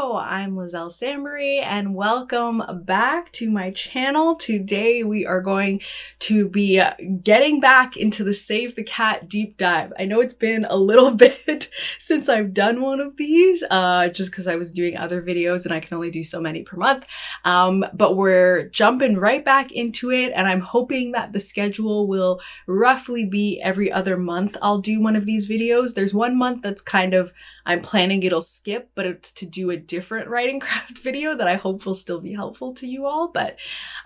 Hello, I'm Liselle Sambury and welcome back to my channel. Today we are going to be getting back into the Save the Cat deep dive. I know it's been a little bit since I've done one of these, just because I was doing other videos and I can only do so many per month. But we're jumping right back into it, and I'm hoping that the schedule will roughly be every other month I'll do one of these videos. There's one month that's kind of, I'm planning it'll skip, but it's to do a different writing craft video that I hope will still be helpful to you all. But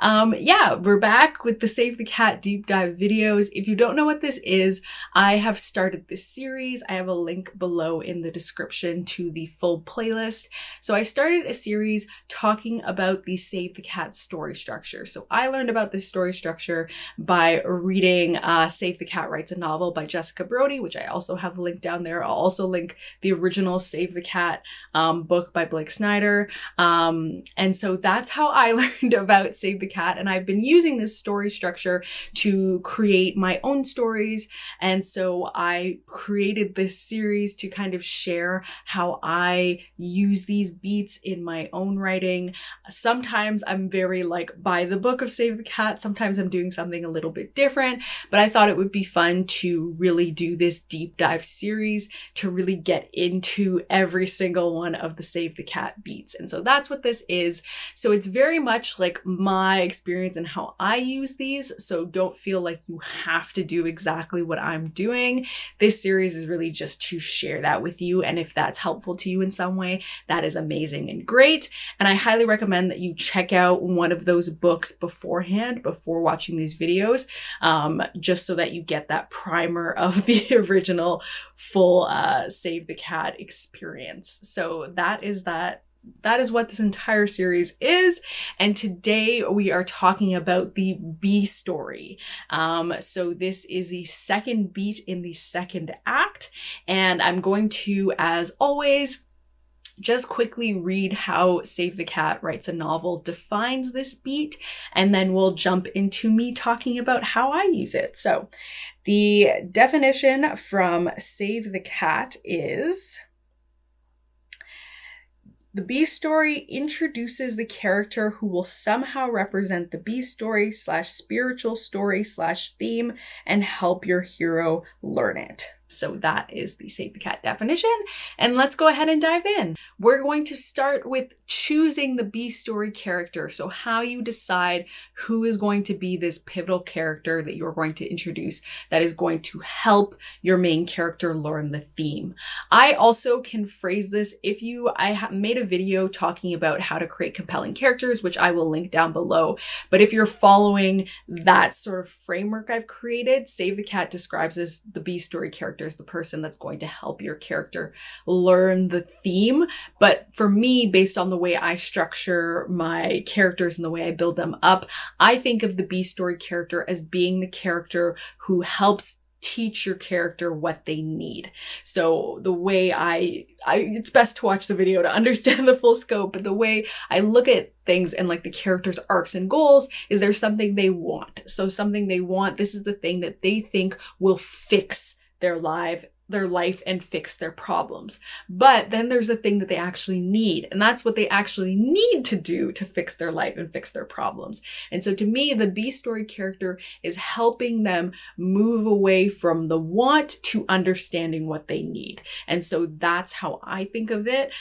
yeah, we're back with the Save the Cat deep dive videos. If you don't know what this is, I have started this series. I have a link below in the description to the full playlist. So I started a series talking about the Save the Cat story structure. So I learned about this story structure by reading Save the Cat Writes a Novel by Jessica Brody, which I also have linked down there. I'll also link the original Save the Cat book by Blake Snyder. And so that's how I learned about Save the Cat. And I've been using this story structure to create my own stories. And so I created this series to kind of share how I use these beats in my own writing. Sometimes I'm very like by the book of Save the Cat. Sometimes I'm doing something a little bit different, but I thought it would be fun to really do this deep dive series to really get into every single one of the Save the Cat beats. And so that's what this is. So it's very much like my experience and how I use these. So don't feel like you have to do exactly what I'm doing. This series is really just to share that with you. And if that's helpful to you in some way, that is amazing and great. And I highly recommend that you check out one of those books beforehand, before watching these videos, just so that you get that primer of the original full Save the Cat experience. So that is what this entire series is. And today we are talking about the B story. So this is the second beat in the second act. And I'm going to, as always, just quickly read how Save the Cat Writes a Novel defines this beat, and then we'll jump into me talking about how I use it. So the definition from Save the Cat is: the B story introduces the character who will somehow represent the B story / spiritual story / theme and help your hero learn it. So that is the Save the Cat definition. And let's go ahead and dive in. We're going to start with choosing the B story character. So how you decide who is going to be this pivotal character that you're going to introduce that is going to help your main character learn the theme. I also can phrase this I made a video talking about how to create compelling characters, which I will link down below. But if you're following that sort of framework I've created, Save the Cat describes as the B story character is the person that's going to help your character learn the theme. But for me, based on the way I structure my characters and the way I build them up, I think of the B story character as being the character who helps teach your character what they need. So the way it's best to watch the video to understand the full scope, but the way I look at things and like the character's arcs and goals is there's something they want. So something they want, this is the thing that they think will fix their life and fix their problems. But then there's a thing that they actually need, and that's what they actually need to do to fix their life and fix their problems. And so to me, the B story character is helping them move away from the want to understanding what they need. And so that's how I think of it.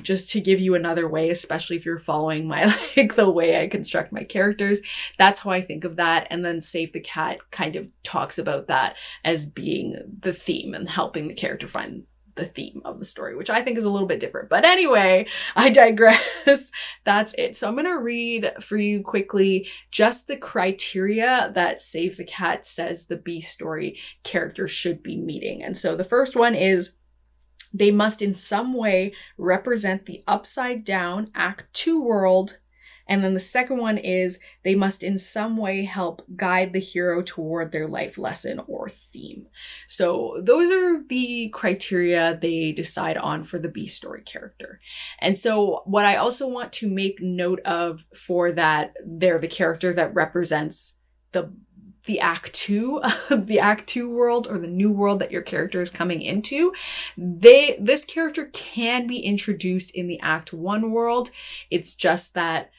Just to give you another way, especially if you're following my the way I construct my characters, that's how I think of that. And then Save the Cat kind of talks about that as being the theme and helping the character find the theme of the story, which I think is a little bit different. But anyway, I digress. That's it. So I'm going to read for you quickly just the criteria that Save the Cat says the B story character should be meeting. And so the first one is: they must in some way represent the upside down Act 2 world. And then the second one is they must in some way help guide the hero toward their life lesson or theme. So those are the criteria they decide on for the B story character. And so what I also want to make note of for that, they're the character that represents the act two, the act two world, or the new world that your character is coming into, this character can be introduced in the act one world. It's just that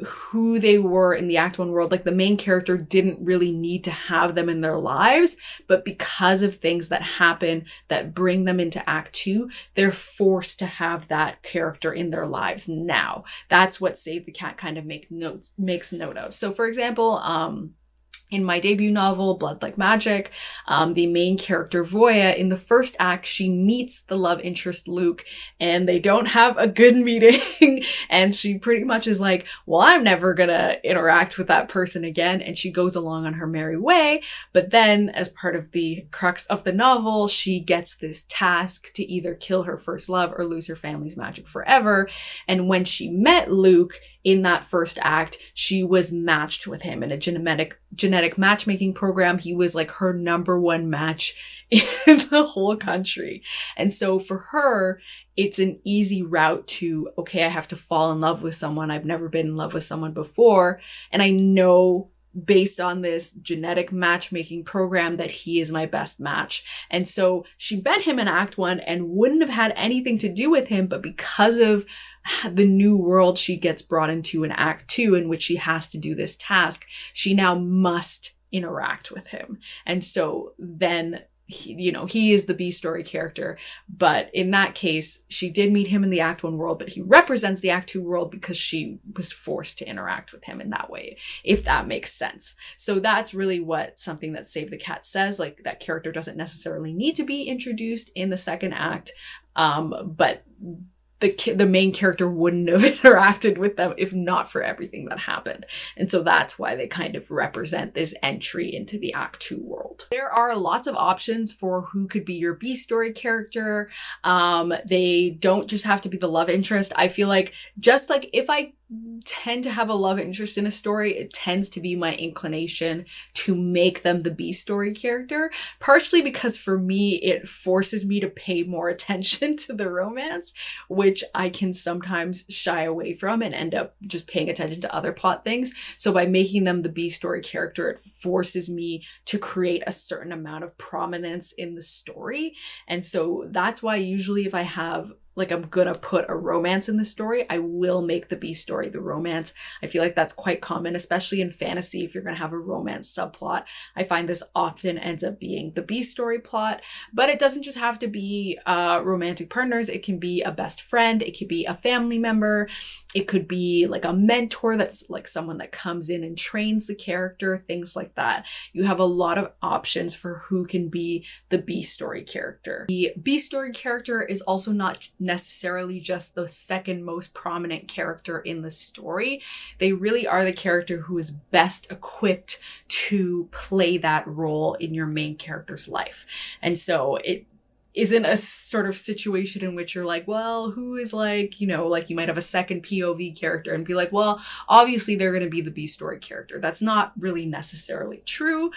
who they were in the act one world, like the main character didn't really need to have them in their lives, but because of things that happen that bring them into act two, they're forced to have that character in their lives now. That's what Save the Cat kind of makes note of. So for example, in my debut novel, Blood Like Magic, the main character, Voya, in the first act, she meets the love interest, Luke, and they don't have a good meeting. And she pretty much is like, well, I'm never gonna interact with that person again. And she goes along on her merry way. But then, as part of the crux of the novel, she gets this task to either kill her first love or lose her family's magic forever. And when she met Luke, in that first act, she was matched with him in a genetic matchmaking program. He was like her number one match in the whole country. And so for her, it's an easy route to, okay, I have to fall in love with someone. I've never been in love with someone before. And I know based on this genetic matchmaking program that he is my best match. And so she met him in act one and wouldn't have had anything to do with him, but because of the new world she gets brought into in act two, in which she has to do this task, she now must interact with him. And so then he is the B story character, but in that case, she did meet him in the act one world, but he represents the act two world because she was forced to interact with him in that way, if that makes sense. So that's really what something that Save the Cat says, like that character doesn't necessarily need to be introduced in the second act, but the main character wouldn't have interacted with them if not for everything that happened. And so that's why they kind of represent this entry into the Act 2 world. There are lots of options for who could be your B story character. They don't just have to be the love interest. I feel like just like if I tend to have a love interest in a story, it tends to be my inclination to make them the B story character, partially because for me, it forces me to pay more attention to the romance, which I can sometimes shy away from and end up just paying attention to other plot things. So by making them the B story character, it forces me to create a certain amount of prominence in the story. And so that's why usually if I have like I'm gonna put a romance in the story, I will make the B story the romance. I feel like that's quite common, especially in fantasy. If you're gonna have a romance subplot, I find this often ends up being the B story plot. But it doesn't just have to be romantic partners. It can be a best friend. It could be a family member. It could be like a mentor that's like someone that comes in and trains the character, things like that. You have a lot of options for who can be the B story character. The B story character is also not necessarily just the second most prominent character in the story. They really are the character who is best equipped to play that role in your main character's life. And so it isn't a sort of situation in which you're like, well, who is like, you know, like you might have a second POV character and be like, well, obviously they're going to be the B story character. That's not really necessarily true,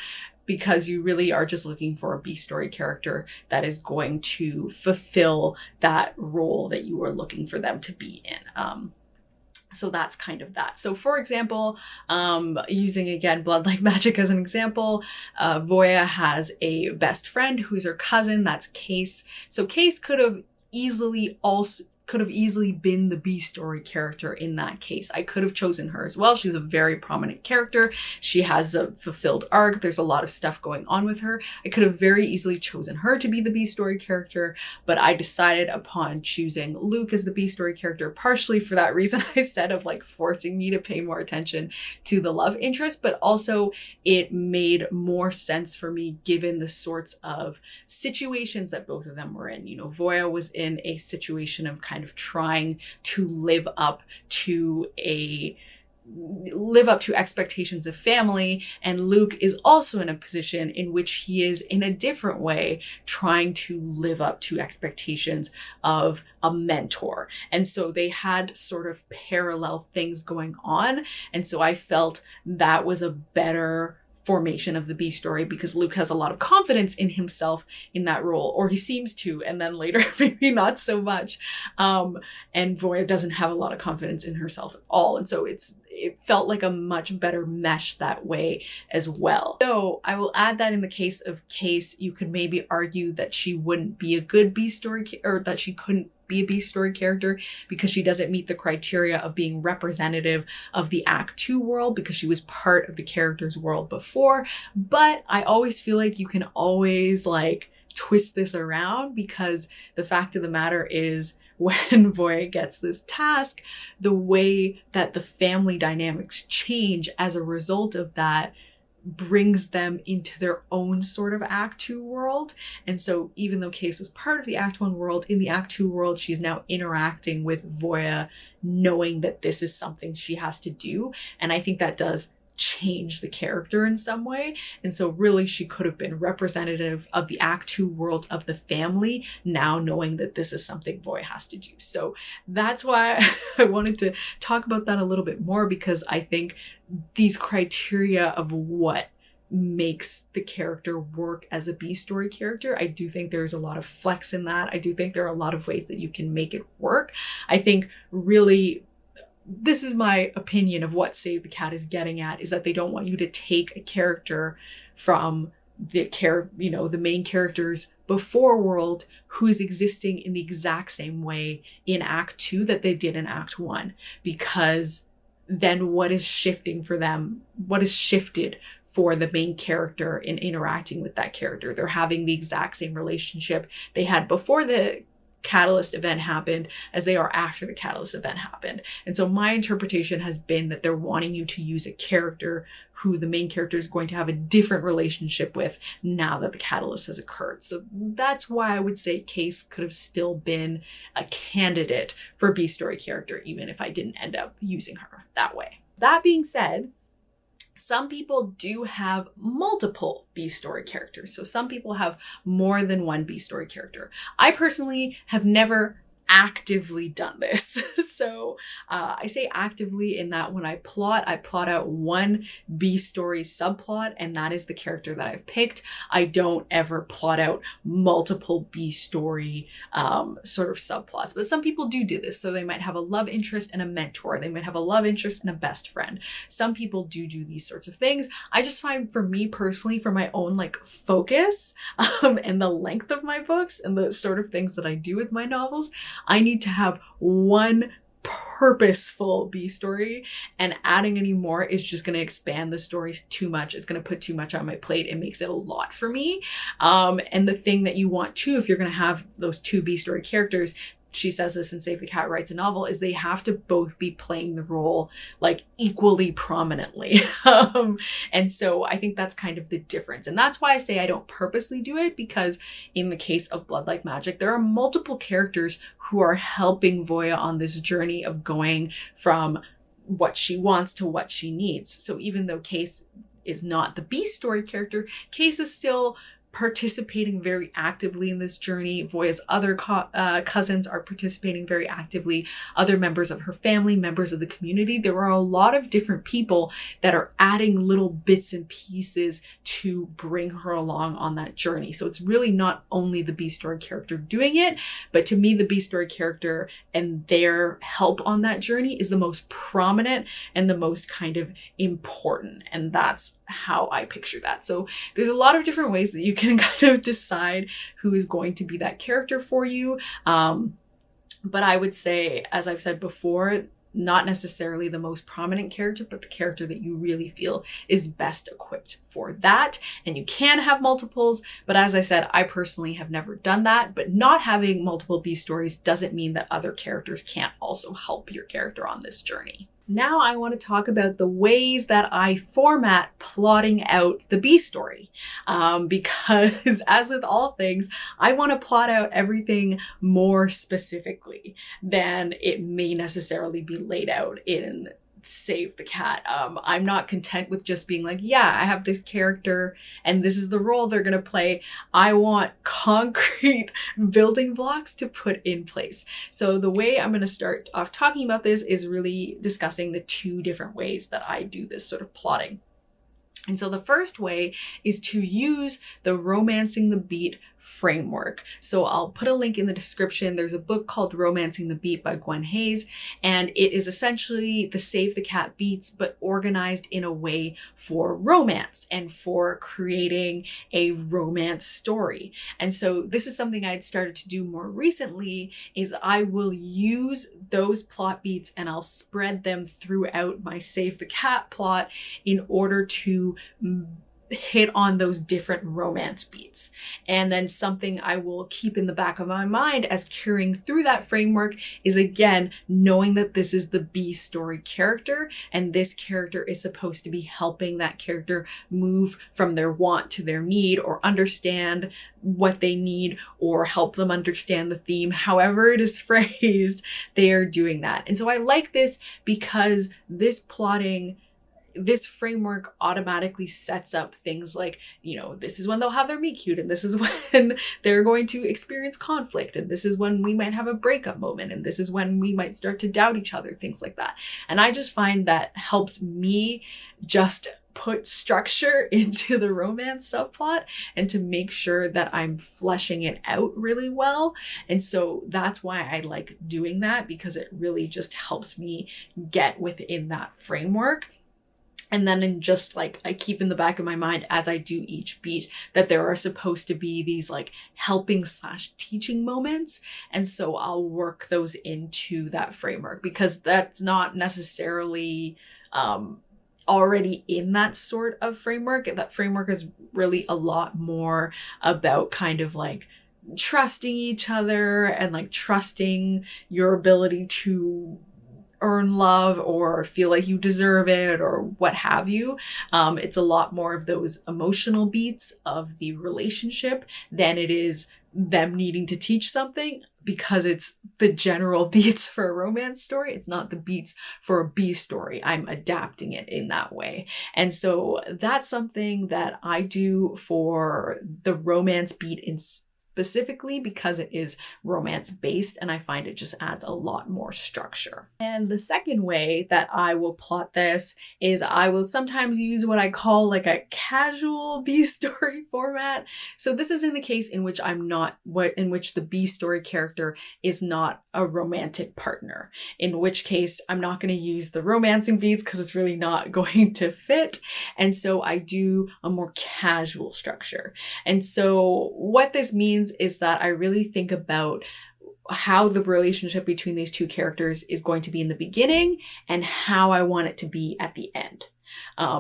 because you really are just looking for a B story character that is going to fulfill that role that you are looking for them to be in. So that's kind of that. So for example, using again Blood Like Magic as an example, Voya has a best friend who's her cousin. That's Case. So Case could have easily been the B story character in that case. I could have chosen her as well. She's a very prominent character. She has a fulfilled arc. There's a lot of stuff going on with her. I could have very easily chosen her to be the B story character, but I decided upon choosing Luke as the B story character, partially for that reason I said of like forcing me to pay more attention to the love interest, but also it made more sense for me given the sorts of situations that both of them were in. You know, Voya was in a situation of kind of trying to live up to expectations of family, and Luke is also in a position in which he is in a different way trying to live up to expectations of a mentor. And so they had sort of parallel things going on, and so I felt that was a better formation of the B story, because Luke has a lot of confidence in himself in that role, or he seems to, and then later maybe not so much. And Voya doesn't have a lot of confidence in herself at all. And so it felt like a much better mesh that way as well. So I will add that in the case of Case, you could maybe argue that she wouldn't be a good B story, or that she couldn't be a B story character because she doesn't meet the criteria of being representative of the Act 2 world, because she was part of the character's world before. But I always feel like you can always like twist this around, because the fact of the matter is, when Voya gets this task, the way that the family dynamics change as a result of that brings them into their own sort of Act 2 world. And so even though Case was part of the Act 1 world, in the Act 2 world, she's now interacting with Voya, knowing that this is something she has to do. And I think that does change the character in some way. And so really she could have been representative of the Act 2 world of the family, now knowing that this is something Voya has to do. So that's why I wanted to talk about that a little bit more, because I think these criteria of what makes the character work as a B story character, I do think there's a lot of flex in that. I do think there are a lot of ways that you can make it work. I think really, this is my opinion of what Save the Cat is getting at, is that they don't want you to take a character from the main character's before world who is existing in the exact same way in Act 2 that they did in Act 1, because then what is shifting for them? What is shifted for the main character in interacting with that character? They're having the exact same relationship they had before the catalyst event happened as they are after the catalyst event happened. And so my interpretation has been that they're wanting you to use a character who the main character is going to have a different relationship with now that the catalyst has occurred. So that's why I would say Case could have still been a candidate for a B story character, even if I didn't end up using her that way. That being said, some people do have multiple B story characters. So some people have more than one B story character. I personally have never actively done this. So I say actively in that when I plot out one B story subplot, and that is the character that I've picked. I don't ever plot out multiple B story sort of subplots. But some people do this. So they might have a love interest and a mentor. They might have a love interest and a best friend. Some people do these sorts of things. I just find, for me personally, for my own like focus and the length of my books and the sort of things that I do with my novels, I need to have one purposeful B story, and adding any more is just going to expand the stories too much. It's going to put too much on my plate. It makes it a lot for me. And the thing that you want too, if you're going to have those two B story characters, she says this in Save the Cat Writes a Novel, is they have to both be playing the role like equally prominently. And so I think that's kind of the difference. And that's why I say I don't purposely do it, because in the case of Blood Like Magic, there are multiple characters who are helping Voya on this journey of going from what she wants to what she needs. So even though Case is not the B story character, Case is still participating very actively in this journey. Voya's other cousins are participating very actively. Other members of her family, members of the community. There are a lot of different people that are adding little bits and pieces to bring her along on that journey. So it's really not only the B story character doing it, but to me, the B story character and their help on that journey is the most prominent and the most kind of important. And that's how I picture that. So there's a lot of different ways that you can kind of decide who is going to be that character for you. But I would say, as I've said before, not necessarily the most prominent character, but the character that you really feel is best equipped for that. And you can have multiples, but as I said, I personally have never done that. But not having multiple B stories doesn't mean that other characters can't also help your character on this journey. Now I want to talk about the ways that I format plotting out the B story. Because as with all things, I want to plot out everything more specifically than it may necessarily be laid out in Save the Cat. I'm not content with just being like, yeah, I have this character and this is the role they're going to play. I want concrete building blocks to put in place. So the way I'm going to start off talking about this is really discussing the two different ways that I do this sort of plotting. And so the first way is to use the romancing the beat framework. So I'll put a link in the description. There's a book called Romancing the Beat by Gwen Hayes, and it is essentially the Save the Cat beats, but organized in a way for romance and for creating a romance story. And so this is something I'd started to do more recently, is I will use those plot beats and I'll spread them throughout my Save the Cat plot in order to hit on those different romance beats. And then something I will keep in the back of my mind as carrying through that framework is, again, knowing that this is the B story character, and this character is supposed to be helping that character move from their want to their need, or understand what they need, or help them understand the theme. However it is phrased, they are doing that. And so I like this because this framework automatically sets up things like, this is when they'll have their meet cute, and this is when they're going to experience conflict, and this is when we might have a breakup moment, and this is when we might start to doubt each other, things like that. And I just find that helps me just put structure into the romance subplot and to make sure that I'm fleshing it out really well. And so that's why I like doing that, because it really just helps me get within that framework. And then I keep in the back of my mind as I do each beat that there are supposed to be these like helping / teaching moments. And so I'll work those into that framework, because that's not necessarily already in that sort of framework. That framework is really a lot more about kind of like trusting each other and like trusting your ability to earn love or feel like you deserve it or what have you. It's a lot more of those emotional beats of the relationship than it is them needing to teach something, because it's the general beats for a romance story. It's not the beats for a B story. I'm adapting it in that way. And so that's something that I do for the romance beat specifically, because it is romance based, and I find it just adds a lot more structure. And the second way that I will plot this is I will sometimes use what I call like a casual B story format. So this is in the case in which in which the B story character is not a romantic partner, in which case I'm not going to use the romancing beats because it's really not going to fit. And so I do a more casual structure. And so what this means is that I really think about how the relationship between these two characters is going to be in the beginning and how I want it to be at the end.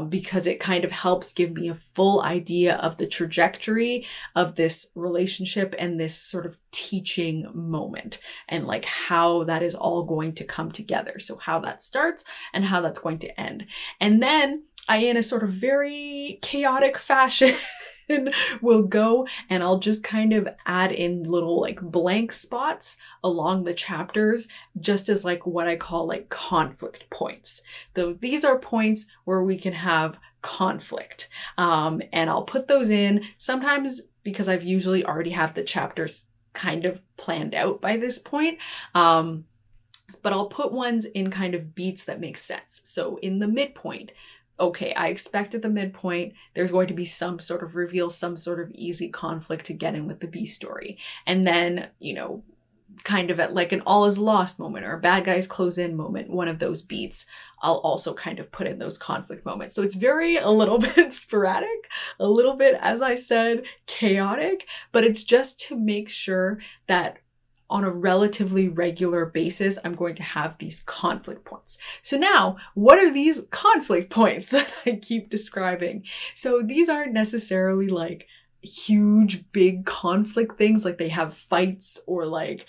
Because it kind of helps give me a full idea of the trajectory of this relationship and this sort of teaching moment, and like how that is all going to come together. So how that starts and how that's going to end. And then I, in a sort of very chaotic fashion, will go and I'll just kind of add in little like blank spots along the chapters, just as like what I call like conflict points. Though these are points where we can have conflict. And I'll put those in sometimes because I've usually already have the chapters kind of planned out by this point. But I'll put ones in kind of beats that make sense. So in the midpoint, okay, I expect at the midpoint, there's going to be some sort of reveal, some sort of easy conflict to get in with the B story. And then, kind of at like an all is lost moment or a bad guys close in moment, one of those beats, I'll also kind of put in those conflict moments. So it's a little bit sporadic, a little bit, as I said, chaotic, but it's just to make sure that on a relatively regular basis, I'm going to have these conflict points. So now, what are these conflict points that I keep describing? So these aren't necessarily like huge, big conflict things, like they have fights or like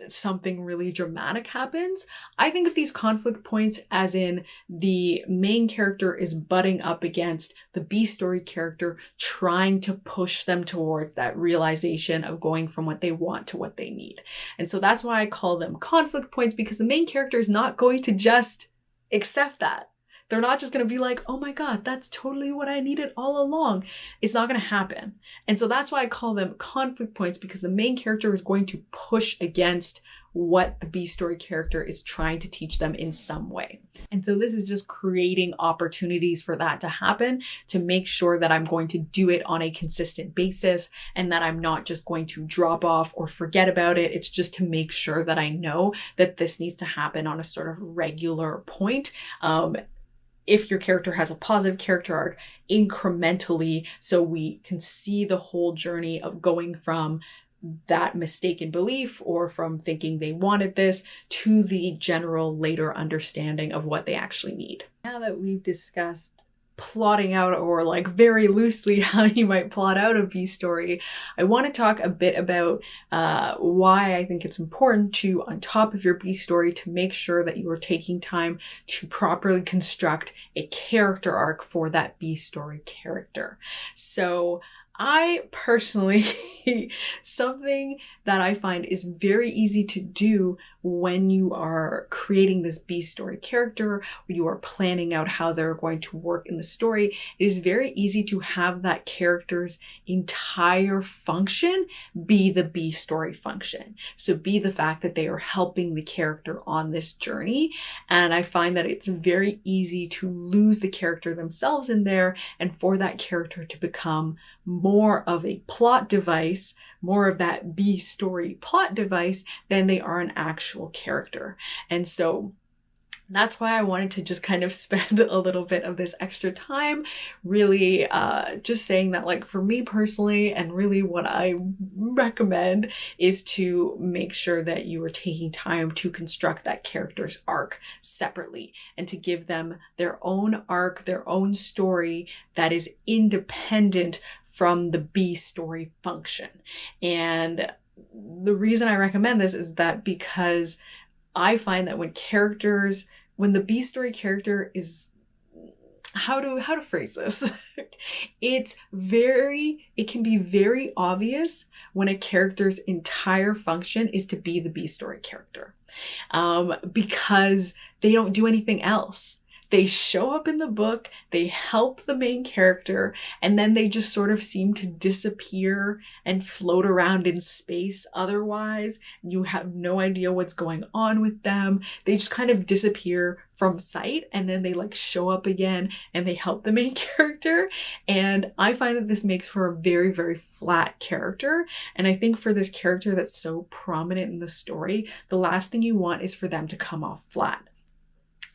something really dramatic happens. I think of these conflict points as in the main character is butting up against the B story character, trying to push them towards that realization of going from what they want to what they need. And so that's why I call them conflict points, because the main character is not going to just accept that. They're not just going to be like, oh my God, that's totally what I needed all along. It's not going to happen. And so that's why I call them conflict points, because the main character is going to push against what the B story character is trying to teach them in some way. And so this is just creating opportunities for that to happen, to make sure that I'm going to do it on a consistent basis and that I'm not just going to drop off or forget about it. It's just to make sure that I know that this needs to happen on a sort of regular point. If your character has a positive character arc, incrementally, so we can see the whole journey of going from that mistaken belief or from thinking they wanted this to the general later understanding of what they actually need. Now that we've discussed plotting out, or like very loosely how you might plot out a B story, I want to talk a bit about why I think it's important to, on top of your B story, to make sure that you are taking time to properly construct a character arc for that B story character. So I personally, something that I find is very easy to do when you are creating this B story character, or you are planning out how they're going to work in the story, it is very easy to have that character's entire function be the B story function. So be the fact that they are helping the character on this journey. And I find that it's very easy to lose the character themselves in there, and for that character to become more of a plot device, more of that B story plot device than they are an actual character. And so that's why I wanted to just kind of spend a little bit of this extra time really just saying that, like, for me personally, and really what I recommend is to make sure that you are taking time to construct that character's arc separately and to give them their own arc, their own story that is independent from the B story function. And the reason I recommend this is that because I find that when the B story character is, how to phrase this? It can be very obvious when a character's entire function is to be the B story character, because they don't do anything else. They show up in the book, they help the main character, and then they just sort of seem to disappear and float around in space otherwise. You have no idea what's going on with them. They just kind of disappear from sight, and then they like show up again and they help the main character. And I find that this makes for a very, very flat character. And I think for this character that's so prominent in the story, the last thing you want is for them to come off flat.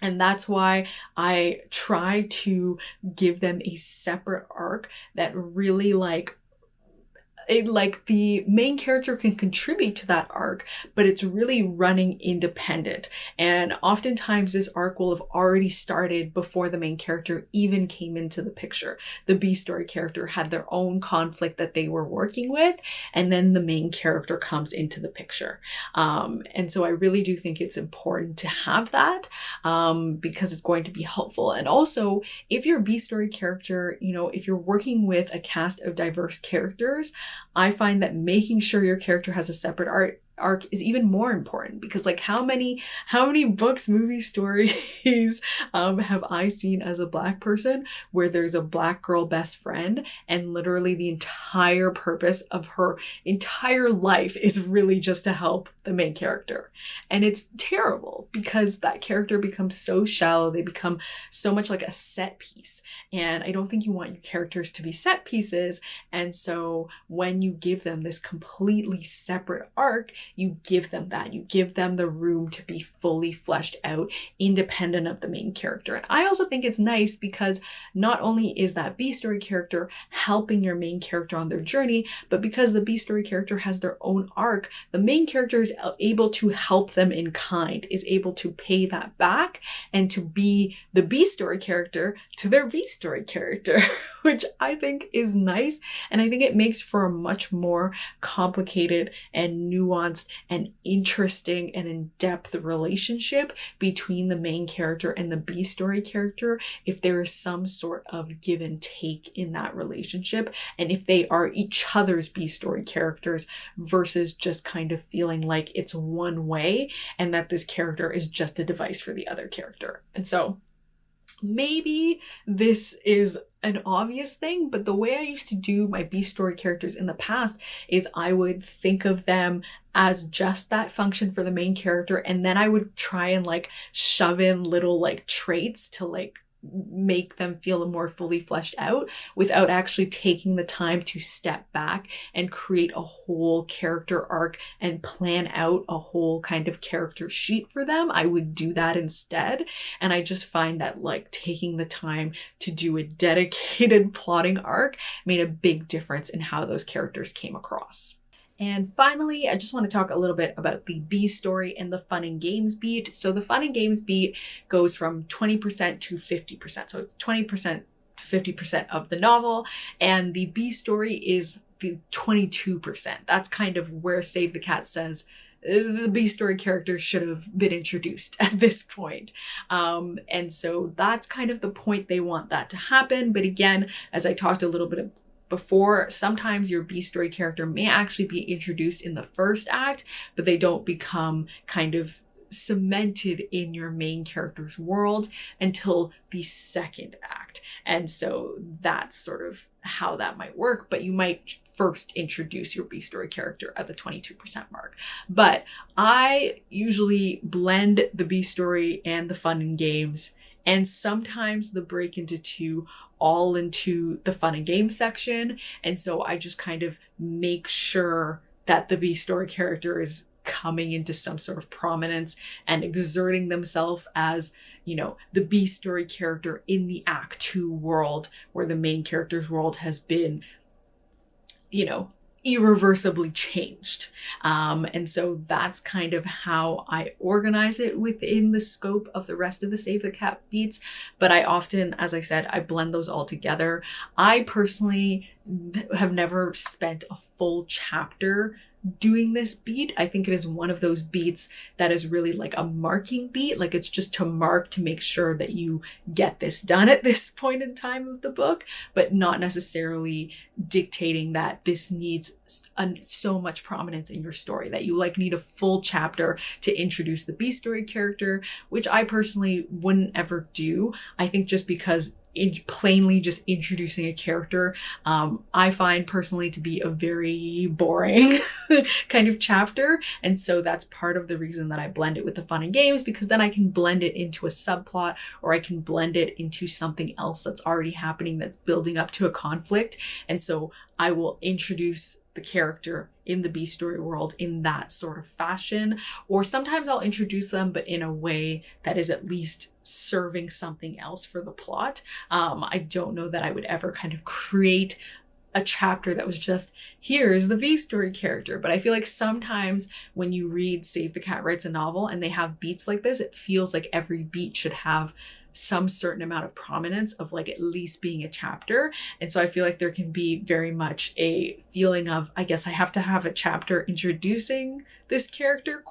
And that's why I try to give them a separate arc that really the main character can contribute to that arc, but it's really running independent. And oftentimes this arc will have already started before the main character even came into the picture. The B story character had their own conflict that they were working with, and then the main character comes into the picture. And so I really do think it's important to have that, because it's going to be helpful. And also, if your B story character, if you're working with a cast of diverse characters, I find that making sure your character has a separate arc is even more important, because like how many books, movies, stories have I seen as a Black person where there's a Black girl best friend and literally the entire purpose of her entire life is really just to help the main character. And it's terrible because that character becomes so shallow. They become so much like a set piece. And I don't think you want your characters to be set pieces. And so when you give them this completely separate arc, you give them that. You give them the room to be fully fleshed out, independent of the main character. And I also think it's nice because not only is that B story character helping your main character on their journey, but because the B story character has their own arc, the main character is able to help them in kind, is able to pay that back and to be the B story character to their B story character, which I think is nice. And I think it makes for a much more complicated and nuanced and interesting and in-depth relationship between the main character and the B story character if there is some sort of give and take in that relationship, and if they are each other's B story characters versus just kind of feeling like it's one way and that this character is just a device for the other character. And so Maybe this is an obvious thing, but the way I used to do my B story characters in the past is I would think of them as just that function for the main character, and then I would try and like shove in little like traits to like make them feel more fully fleshed out without actually taking the time to step back and create a whole character arc and plan out a whole kind of character sheet for them. I would do that instead. And I just find that like taking the time to do a dedicated plotting arc made a big difference in how those characters came across. And finally, I just want to talk a little bit about the B story and the fun and games beat. So the fun and games beat goes from 20% to 50%. So it's 20% to 50% of the novel. And the B story is the 22%. That's kind of where Save the Cat says the B story character should have been introduced at this point. And so that's kind of the point they want that to happen. But again, as I talked a little bit before, sometimes your B story character may actually be introduced in the first act, but they don't become kind of cemented in your main character's world until the second act. And so that's sort of how that might work, but you might first introduce your B story character at the 22% mark. But I usually blend the B story and the fun and games, and sometimes the break into two all into the fun and game section. And so I just kind of make sure that the B story character is coming into some sort of prominence and exerting themselves as, you know, the B story character in the Act 2 world where the main character's world has been, you know, irreversibly changed. And so that's kind of how I organize it within the scope of the rest of the Save the Cat beats. But I often, as I said, I blend those all together. I personally have never spent a full chapter doing this beat. I think it is one of those beats that is really like a marking beat. Like it's just to mark to make sure that you get this done at this point in time of the book, but not necessarily dictating that this needs so much prominence in your story, that you like need a full chapter to introduce the B story character, which I personally wouldn't ever do. I think just because plainly just introducing a character, I find personally to be a very boring kind of chapter. And so that's part of the reason that I blend it with the fun and games, because then I can blend it into a subplot, or I can blend it into something else that's already happening that's building up to a conflict. And so I will introduce the character in the B story world in that sort of fashion, or sometimes I'll introduce them, but in a way that is at least serving something else for the plot. I don't know that I would ever kind of create a chapter that was just, here is the B story character. But I feel like sometimes when you read Save the Cat Writes a Novel and they have beats like this, it feels like every beat should have some certain amount of prominence of like at least being a chapter. And so I feel like there can be very much a feeling of, I guess I have to have a chapter introducing this character ?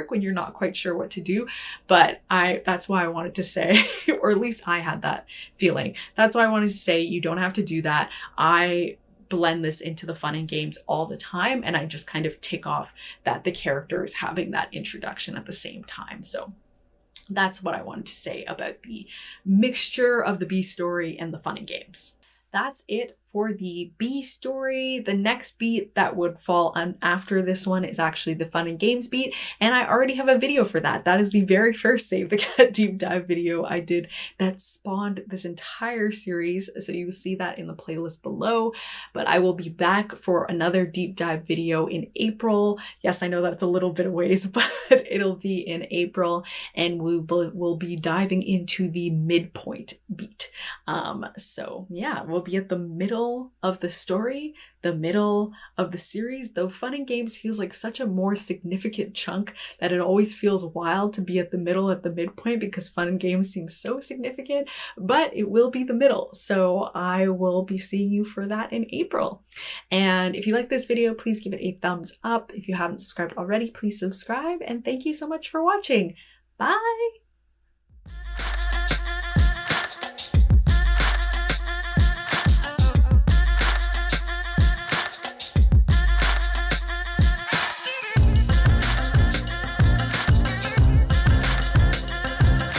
When you're not quite sure what to do. But that's why I wanted to say, or at least I had that feeling. That's why I wanted to say you don't have to do that. I blend this into the fun and games all the time, and I just kind of tick off that the character is having that introduction at the same time. So that's what I wanted to say about the mixture of the B story and the fun and games. That's it for the B story. The next beat that would fall on after this one is actually the fun and games beat, and I already have a video for that. That is the very first Save the Cat deep dive video I did that spawned this entire series, so you will see that in the playlist below. But I will be back for another deep dive video in April. Yes, I know that's a little bit of ways, but it'll be in April, and we'll be diving into the midpoint beat. So yeah, we'll be at the middle of the story, the middle of the series, though fun and games feels like such a more significant chunk that it always feels wild to be at the middle, at the midpoint, because fun and games seems so significant, but it will be the middle. So I will be seeing you for that in April. And if you like this video, please give it a thumbs up. If you haven't subscribed already, please subscribe, and thank you so much for watching. Bye!